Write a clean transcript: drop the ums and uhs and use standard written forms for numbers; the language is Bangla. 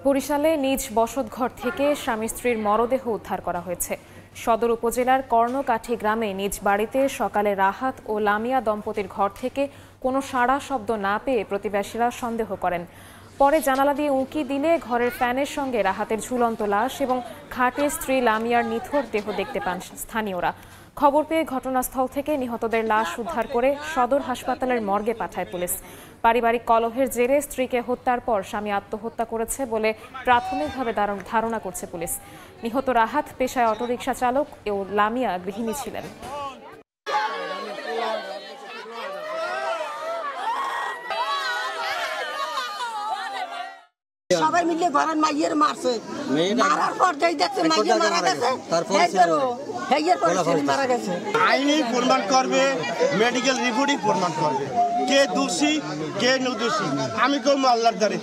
বরিশালে নিজ বসতঘর থেকে স্বামী স্ত্রীর মরদেহ উদ্ধার করা হয়েছে। সদর উপজেলার কর্ণকাঠি গ্রামে নিজ বাড়িতে সকালে রাহাত ও লামিয়া দম্পতির ঘর থেকে কোনো সাড়া শব্দ না পেয়ে প্রতিবেশীরা সন্দেহ করেন। পরে জানালা দিয়ে উঁকি দিলে ঘরের ফ্যানের সঙ্গে রাহাতের ঝুলন্ত লাশ এবং খাটে স্ত্রী লামিয়ার নিথর দেহ দেখতে পান স্থানীয়রা। খবর পেয়ে ঘটনাস্থল থেকে নিহতদের লাশ উদ্ধার করে সদর হাসপাতালের মর্গে পাঠায় পুলিশ। পারিবারিক কলহের জেরে স্ত্রীকে হত্যার পর স্বামী আত্মহত্যা করেছে বলে প্রাথমিকভাবে ধারণা করছে পুলিশ। নিহত রাহাত পেশায় অটোরিকশা চালক ও লামিয়া গৃহিণী ছিলেন। সবাই মিলে ঘরের মাইয়ের মারছে, মারার পর যেই দেখছে মাইয়ে মারা গেছে, মারা গেছে। আইনি প্রমাণ করবে, মেডিকেল রিপোর্টই প্রমাণ করবে কে দোষী কে নির্দোষী। আমি করবো আল্লাহর দ্বারে।